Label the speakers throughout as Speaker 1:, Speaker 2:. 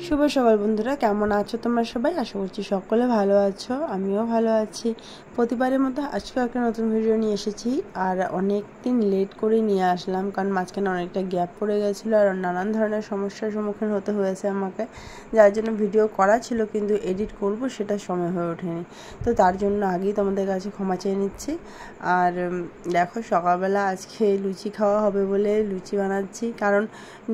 Speaker 1: শুভ সকাল বন্ধুরা, কেমন আছো তোমরা সবাই? আশা করছি সকলে ভালো আছো, আমিও ভালো আছি। প্রতিবারের মতো আজকেও একটা নতুন ভিডিও নিয়ে এসেছি। আর অনেক দিন লেট করে নিয়ে আসলাম, কারণ মাঝখানে অনেকটা গ্যাপ পড়ে গেছিলো আর নানান ধরনের সমস্যার সম্মুখীন হতে হয়েছে আমাকে, যার জন্য ভিডিও করা ছিল কিন্তু এডিট করব সেটা সময় হয়ে ওঠেনি। তো তার জন্য আগেই তোমাদের কাছে ক্ষমা চেয়ে নিচ্ছি। আর দেখো, সকালবেলা আজকে লুচি খাওয়া হবে বলে লুচি বানাচ্ছি, কারণ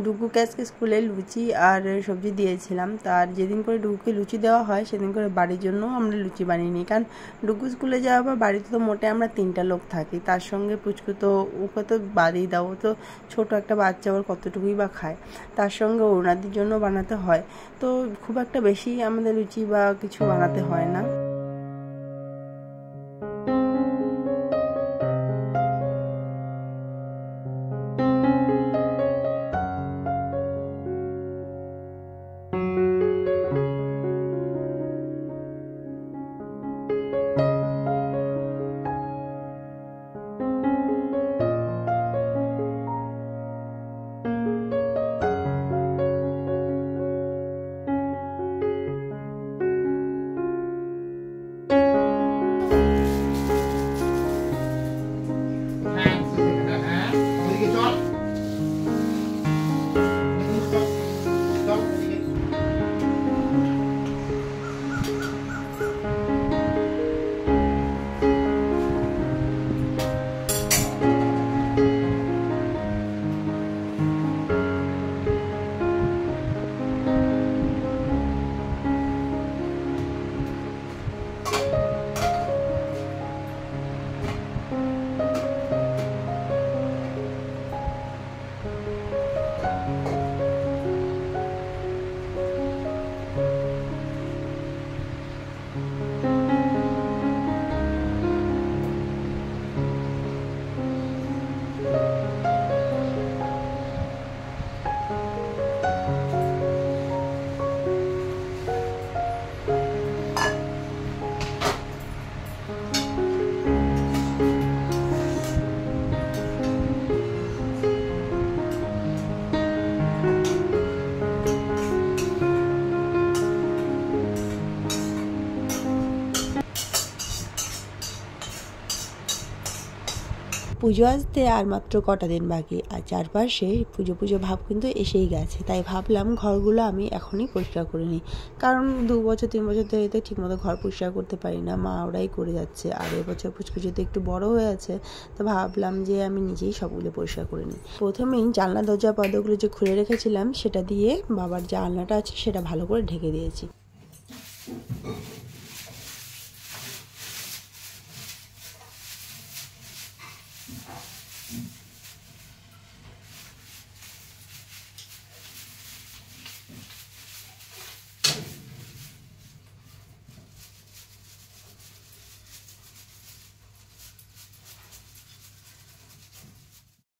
Speaker 1: ডুগুকে আজকে স্কুলে লুচি আর সবজি দিয়েছিলাম। তার যেদিন করে ডুগুকে লুচি দেওয়া হয় সেদিন করে বাড়ির জন্য আমরা লুচি বানিয়ে নিই, কারণ ডুগু স্কুলে যাওয়া বা বাড়িতে তো মোটে আমরা 3টা লোক থাকি, তার সঙ্গে পুচকু তো ওকে তো বাদই দাও, তো ছোট একটা বাচ্চা ওর কতটুকুই বা খায়, তার সঙ্গে ওনাদের জন্য বানাতে হয়। তো খুব একটা বেশি আমাদের লুচি বা কিছু বানাতে হয় না। পুজো আসতে আর মাত্র কটা দিন বাকি, আর চারপাশে পুজো পুজো ভাব কিন্তু এসেই গেছে। তাই ভাবলাম ঘরগুলো আমি এখনই পরিষ্কার করে নিই, কারণ 2 বছর 3 বছর ধরে তো ঠিকমতো ঘর পরিষ্কার করতে পারি না, মা ওরাই করে যাচ্ছে। আর এবছর পুচকু যেহেতু একটু বড় হয়ে আছে, তো ভাবলাম যে আমি নিজেই সবগুলো পরিষ্কার করে নিই। প্রথমেই জানলা দরজা পর্দাগুলো যে খুলে রেখেছিলাম সেটা দিয়ে বাবার যে আলনাটা আছে সেটা ভালো করে ঢেকে দিয়েছি।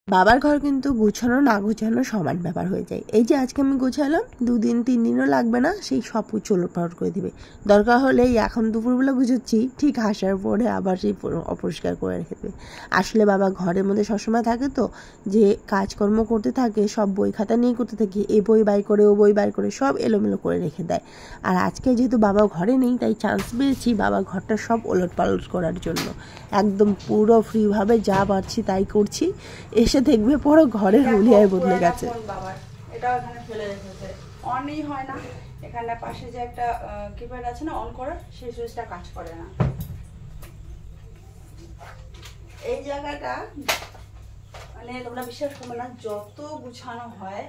Speaker 1: বাবার ঘর কিন্তু গুছানো না গুছানো সমান ব্যাপার হয়ে যায়। এই যে আজকে আমি গোছালাম, 2 দিন 3 দিনও লাগবে না, সেই সব ওলটপালট করে দিবে। দরকার হলে এখন দুপুরবেলা গুছাচ্ছি, ঠিক আসার পরে আবার সেই অপরিষ্কার করে রেখে দেবে। আসলে বাবা ঘরের মধ্যে সবসময় থাকে, তো যে কাজকর্ম করতে থাকে সব বই খাতা নিয়ে করতে থাকে, এ বই বাই করে ও বই বাই করে সব এলোমেলো করে রেখে দেয়। আর আজকে যেহেতু বাবা ঘরে নেই, তাই চান্স পেয়েছি বাবা ঘরটা সব ওলটপালট করার জন্য। একদম পুরো ফ্রিভাবে যা পারছি তাই করছি। এসে দেখবে পুরো ঘরের হুলিয়ায় বদলে গেছে। এটা এখানে ফেলে রেখেছে, অনই হয় না। এখানে পাশে যে একটা কিপ্যাড আছে না অন করার, সেই সুইচটা কাজ করে না। এই জায়গাটা মানে তোমরা বিশ্বাস করবে না, যত গুছানো হয়,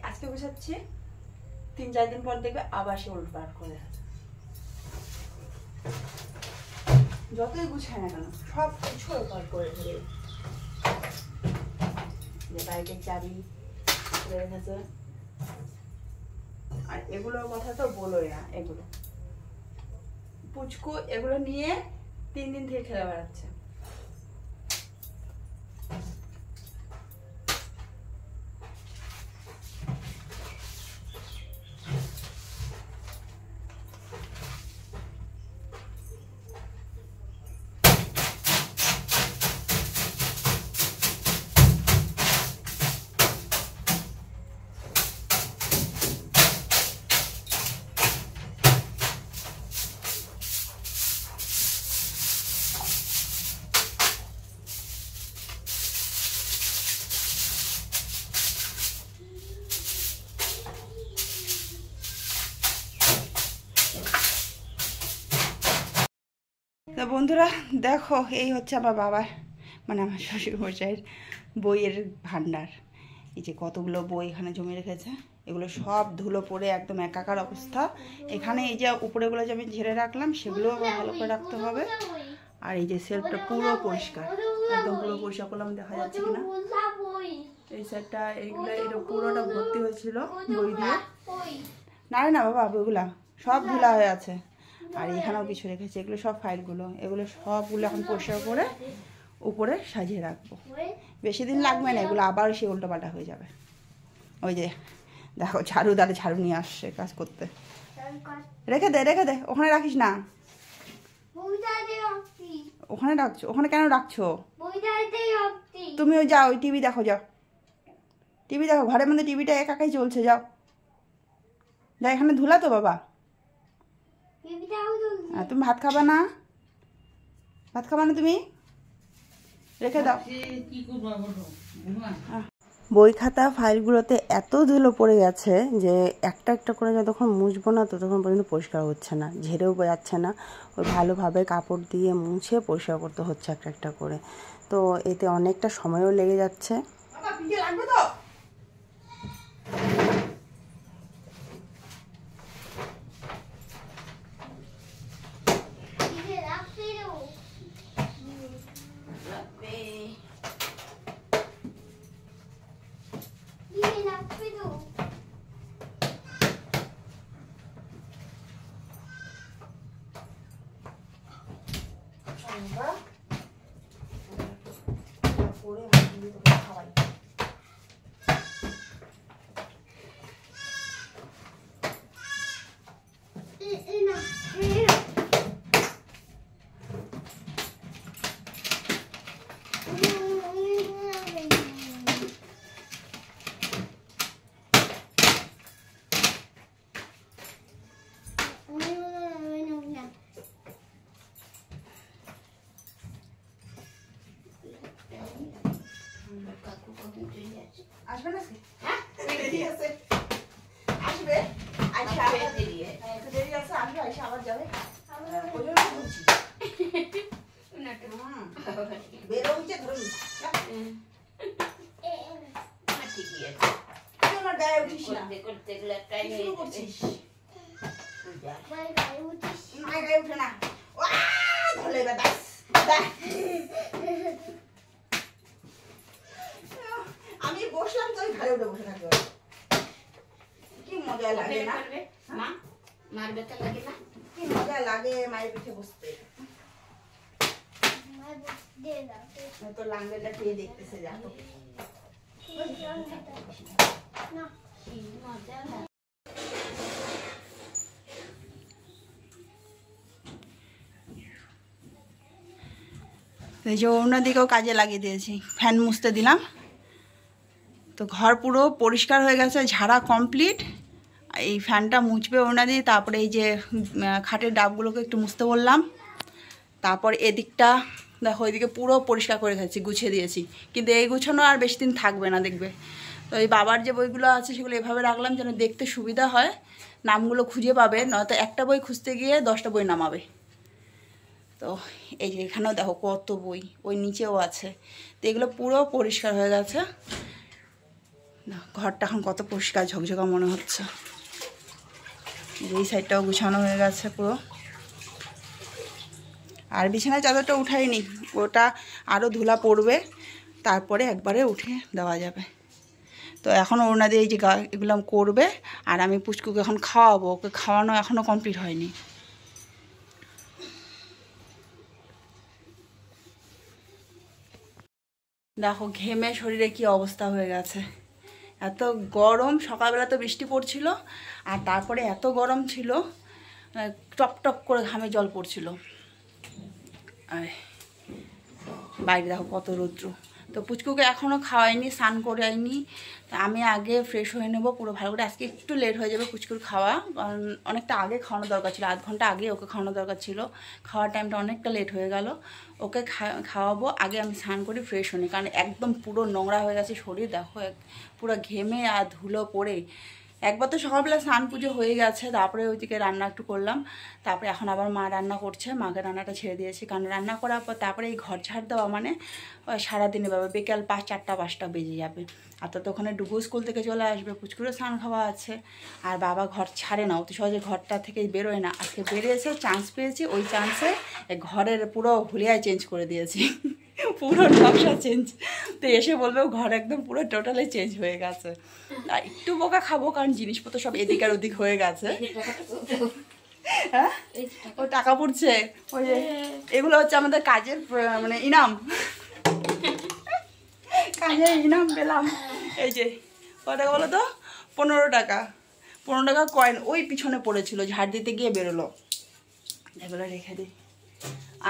Speaker 1: আজকে গুছাচ্ছি 3-4 দিন পর দেখবে আবার সে উল্টপাল্ট করে আছে। যতই গুছায় না কেন সব কিছু উল্টপাল্ট করে ফেলে। বাইকের চাবি রেখেছে, আর এগুলোর কথা তো বলোই না। এগুলো পুচকু এগুলো নিয়ে 3 দিন থেকে খেলে বেড়াচ্ছে।
Speaker 2: বন্ধুরা দেখো, এই হচ্ছে আমার বাবার মানে আমার শ্বশুরমশাইয়ের বইয়ের ভান্ডার। এই যে কতগুলো বই এখানে জমে রেখেছে, এগুলো সব ধুলো পড়ে একদম একাকার অবস্থা। এখানে এই যে উপরেগুলো যে আমি ঝেড়ে রাখলাম সেগুলো ভালো করে রাখতে হবে। আর এই যে সেলফটা পুরো পরিষ্কার, একদম পুরো পরিষ্কার করলাম, দেখা যাচ্ছে কিনা এই সাইডটা, এইগুলো এটা পুরোটা ভর্তি হয়েছিল বই দিয়ে। না না বাবা, বইগুলা সব ধুলা হয়ে আছে। আর এখানেও কিছু রেখেছে, এগুলো সব ফাইলগুলো, এগুলো সবগুলো এখন পরিষ্কার করে উপরে সাজিয়ে রাখবো। বেশি দিন লাগবে না, এগুলো আবার সে উল্টোপাল্টা হয়ে যাবে। ওই যে দেখো ঝাড়ুদারে ঝাড়ু নিয়ে আসছে কাজ করতে। রেখে দে রেখে দে, ওখানে রাখিস না। ওখানে রাখছো, ওখানে কেন রাখছো? তুমি ওই যাও, ওই টিভি দেখো, যাও টিভি দেখো, ঘরের মধ্যে টিভিটা একাই চলছে, যাও যা। এখানে ধুলা তো বাবা, তুমি ভাত খাবা না? ভাত খাবা না তুমি? রেখে দাও।
Speaker 1: বই খাতা ফাইলগুলোতে এত ধুলো পড়ে গেছে যে একটা একটা করে যতক্ষণ মুছবো না ততক্ষণ পর্যন্ত পরিষ্কার হচ্ছে না, ঝেড়েও যাচ্ছে না। ওই ভালোভাবে কাপড় দিয়ে মুছে পরিষ্কার করতে হচ্ছে একটা একটা করে। তো এতে অনেকটা সময়ও লেগে যাচ্ছে।
Speaker 2: আসবে না? হ্যাঁ দেরি আছে, আসবে। আচ্ছা দেরি আছে, আসবে, আইসা আবার যাবে। বেরো হচ্ছে ধরুন ঠিকই আছে। আমার গায়ে উঠিস না, শুরু করছিস। গায়ে উঠে না, ধরলে ব্যাস। আমি বসলাম তো ঘরে উঠে বসে থাকবে, কি মজা লাগে না? মার ব্যথা লাগে না? কি মজা লাগে মায়ের পিঠে বসতে। তো লাঙ্গলটা খেয়ে দেখতেছে, যাবো এই যে অন্যদিকেও কাজে লাগিয়ে দিয়েছি, ফ্যান মুছতে দিলাম। তো ঘর পুরো পরিষ্কার হয়ে গেছে, ঝাড়া কমপ্লিট। এই ফ্যানটা মুছবে ওনা দিয়ে, তারপরে এই যে খাটের ডাবগুলোকে একটু মুছতে বললাম। তারপর এদিকটা দেখো, এদিকে পুরো পরিষ্কার করে গেছি, গুছিয়ে দিয়েছি। কিন্তু এই গুছানো আর বেশি দিন থাকবে না, দেখবে। তো এই বাবার যে বইগুলো আছে সেগুলো এভাবে রাখলাম যেন দেখতে সুবিধা হয়, নামগুলো খুঁজে পাবে, নয়তো একটা বই খুঁজতে গিয়ে 10টা বই নামাবে। তো এই যে এখানেও দেখো কত বই, ওই নিচেও আছে। তো এগুলো পুরো পরিষ্কার হয়ে গেছে। ঘরটা এখন কত পরিষ্কার ঝকঝকা মনে হচ্ছে। এই সাইডটাও গুছানো হয়ে গেছে পুরো। আর বিছানার চাদরটা উঠাইনি, ওটা আরও ধুলা পড়বে, তারপরে একবারে উঠে দেওয়া যাবে। তো এখন ওড়না দিয়ে এই যে এগুলো করবে, আর আমি পুচকুকে এখন খাওয়াবো। ওকে খাওয়ানো এখনও কমপ্লিট হয়নি। দেখো ঘেমে শরীরে কি অবস্থা হয়ে গেছে, এত গরম। সকালবেলা তো বৃষ্টি পড়ছিল, আর তারপরে এত গরম ছিল, টপ টপ করে ঘামে জল পড়ছিল। আর বাইরে দেখো কত রৌদ্র। তো পুচকুকে এখনও খাওয়াইনি, স্নান করাইনি। আমি আগে ফ্রেশ হয়ে নেবো পুরো ভালো করে। আজকে একটু লেট হয়ে যাবে পুচকুর খাওয়া, কারণ অনেকটা আগে খাওয়ানো দরকার ছিল, আধ ঘন্টা আগে ওকে খাওয়ানো দরকার ছিল। খাওয়ার টাইমটা অনেকটা লেট হয়ে গেল। ওকে খাওয়াবো, আগে আমি স্নান করে ফ্রেশ হই, কারণ একদম পুরো নোংরা হয়ে গেছে শরীর। দেখো পুরো ঘেমে আর ধুলো পড়ে একবার তো সকালবেলা স্নান পুজো হয়ে গেছে, তারপরে ওইদিকে রান্না একটু করলাম, তারপরে এখন আবার মা রান্না করছে, মাকে রান্নাটা ছেড়ে দিয়েছি, কারণ রান্না করার পর তারপরে এই ঘর ঝাড় দেওয়া মানে সারাদিনে বাবা বিকেল 4টা-5টা বেজে যাবে। আর তো ওখানে ডুবু স্কুল থেকে চলে আসবে, পুচকুরও স্নান খাওয়া আছে, আর বাবা ঘর ছাড়ে না, অত সহজে ঘরটা থেকে বেরোয় না। আজকে বেরিয়েছে, চান্স পেয়েছি, ওই চান্সে ঘরের পুরো হুলিয়ায় চেঞ্জ করে দিয়েছি, পুরো নকশা চেঞ্জ। তো এসে বলবে ঘর একদম পুরো টোটালি চেঞ্জ হয়ে গেছে। আর একটু বোকা খাবো, কারণ জিনিসপত্র সব এদিক আর ওদিক হয়ে গেছে। হ্যাঁ, ও টাকা পড়ছে, ওই যে এগুলো হচ্ছে আমাদের কাজের মানে ইনাম, কাজের ইনাম পেলাম। এই যে কত টাকা বলো তো, 15 টাকা, 15 টাকা কয়েন ওই পিছনে পড়েছিল, ঝাড় দিতে গিয়ে বেরোলো। এগুলো রেখে দিই,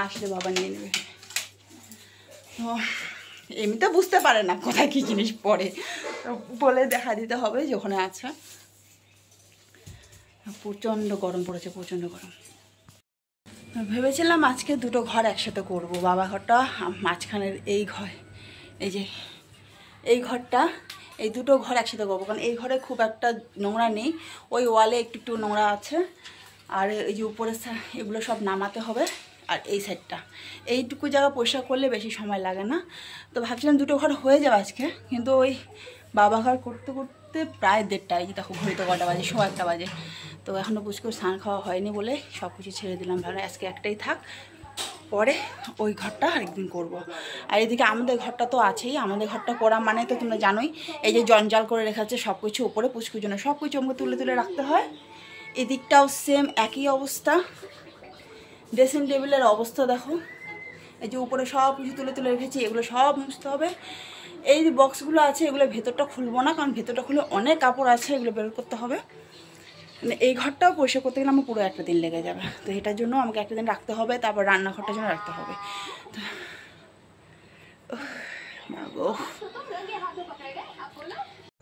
Speaker 2: আসলে বাবা নিয়ে নেবে। তো এমনিতে বুঝতে পারে না কোথায় কী জিনিস পড়ে, বলে দেখা দিতে হবে যে ওখানে আছে। প্রচণ্ড গরম পড়েছে, প্রচণ্ড গরম। ভেবেছিলাম আজকে দুটো ঘর একসাথে করব, বাবা ঘরটা মাঝখানের এই ঘর, এই যে এই ঘরটা, এই দুটো ঘর একসাথে করবো, কারণ এই ঘরে খুব একটা নোংরা নেই, ওই ওয়ালে একটু একটু নোংরা আছে, আর এই যে উপরে এগুলো সব নামাতে হবে, আর এই সাইডটা এইটুকু জায়গা পরিষ্কার করলে বেশি সময় লাগে না। তো ভাবছিলাম দুটো ঘর হয়ে যাবে আজকে, কিন্তু ওই বাবা ঘর করতে করতে প্রায় 1:30, এই যে দেখো ঘড়িতে কটা বাজে, 1:15 বাজে। তো এখনও পুচকুর স্নান খাওয়া হয়নি বলে সব কিছু ছেড়ে দিলাম, ভালো আজকে একটাই থাক, পরে ওই ঘরটা আরেকদিন করব। আর এদিকে আমাদের ঘরটা তো আছেই, আমাদের ঘরটা করা মানে তো তোমরা জানোই, এই যে জঞ্জাল করে রেখেছে সব কিছু উপরে, পুচকুর জন্য সব কিছু আমাকে তুলে তুলে রাখতে হয়। এদিকটাও সেম একই অবস্থা, ড্রেসিং টেবিলের অবস্থা দেখো, এই যে উপরে সব কিছু তুলে তুলে রেখেছি, এগুলো সব মুছতে হবে। এই যে বক্সগুলো আছে এগুলো ভেতরটা খুলবো না, কারণ ভেতরটা খুলে অনেক কাপড় আছে, এগুলো বের করতে হবে। মানে এই ঘরটাও পরিষ্কার করতে গেলে আমার পুরো একটা দিন লেগে যাবে, তো এটার জন্য আমাকে একটা দিন রাখতে হবে, তারপর রান্নাঘরটার জন্য রাখতে হবে। তো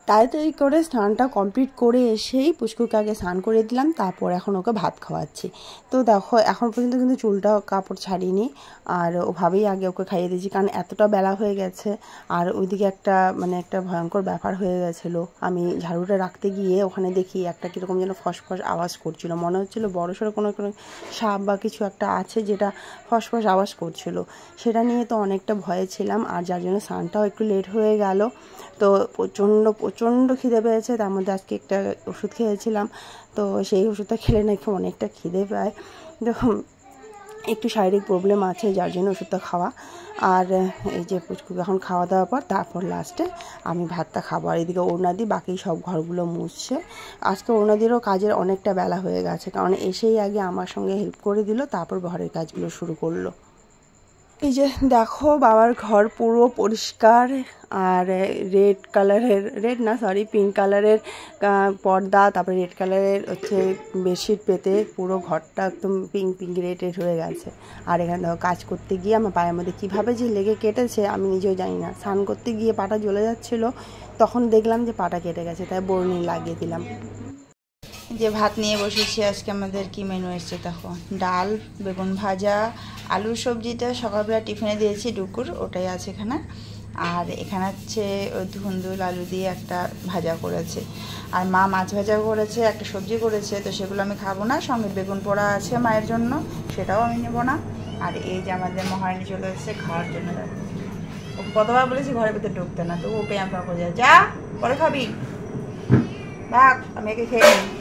Speaker 1: তাড়াতাড়ি করে স্নানটা কমপ্লিট করে এসেই পুচকুকে আগে স্নান করে দিলাম, তারপর এখন ওকে ভাত খাওয়াচ্ছি। তো দেখো এখন পর্যন্ত কিন্তু চুলটা কাপড় ছাড়িনি, আর ওভাবেই আগে ওকে খাইয়ে দিয়েছি, কারণ এতটা বেলা হয়ে গেছে। আর ওইদিকে একটা ভয়ঙ্কর ব্যাপার হয়ে গেছিলো, আমি ঝাড়ুটা রাখতে গিয়ে ওখানে দেখি একটা কীরকম যেন ফসফস আওয়াজ করছিল, মনে হচ্ছিলো বড়সড় কোনো সাপ বা কিছু একটা আছে যেটা ফসফস আওয়াজ করছিল। সেটা নিয়ে তো অনেকটা ভয়ে ছিলাম, আর যার জন্য স্নানটাও একটু লেট হয়ে গেল। তো প্রচণ্ড খিদে পেয়েছে, তার মধ্যে আজকে একটা ওষুধ খেয়েছিলাম, তো সেই ওষুধটা খেলে নাকি অনেকটা খিদে পায়। দেখুন একটু শারীরিক প্রবলেম আছে, যার জন্য ওষুধটা খাওয়া। আর এই যে পুচকুকে এখন খাওয়া দাওয়ার পর তারপর লাস্টে আমি ভাতটা খাবো। আর এদিকে অরুণাদি বাকি সব ঘরগুলো মুছছে। আজকে অরুণাদিরও কাজের অনেকটা বেলা হয়ে গেছে, কারণ এসেই আগে আমার সঙ্গে হেল্প করে দিল, তারপর ঘরের কাজগুলো শুরু করলো। এই যে দেখো বাবার ঘর পুরো পরিষ্কার, আর পিঙ্ক কালারের পর্দা, তারপরে রেড কালারের হচ্ছে বেডশিট পেতে পুরো ঘরটা একদম পিঙ্ক রেড হয়ে গেছে। আর এখানে দেখো কাজ করতে গিয়ে আমার পায়ের মধ্যে কীভাবে যে লেগে কেটেছে আমি নিজেও জানি না। স্নান করতে গিয়ে পাটা জ্বলে যাচ্ছিলো, তখন দেখলাম যে পাটা কেটে গেছে, তাই বড়নি লাগিয়ে দিলাম।
Speaker 2: যে ভাত নিয়ে বসেছি, আজকে আমাদের কি মেনু এসছে দেখো, ডাল, বেগুন ভাজা, আলুর সবজিটা সকালবেলা টিফিনে দিয়েছি ডুকুর, ওটাই আছে এখানে। আর এখানে হচ্ছে ওই ধুন্দুল আলু দিয়ে একটা ভাজা করেছে, আর মা মাছ ভাজা করেছে, একটা সবজি করেছে, তো সেগুলো আমি খাবো না। সঙ্গে বেগুন পোড়া আছে মায়ের জন্য, সেটাও আমি নেবো না। আর এই যে আমাদের মহারানী চলে এসেছে খাওয়ার জন্য, দেখো ওকে কতবার বলেছি ঘরের ভিতরে ঢুকতে না, তো ওকে আমরা বোঝা যা পরে খাবি, ভাগ আমি একে খেয়ে নিই।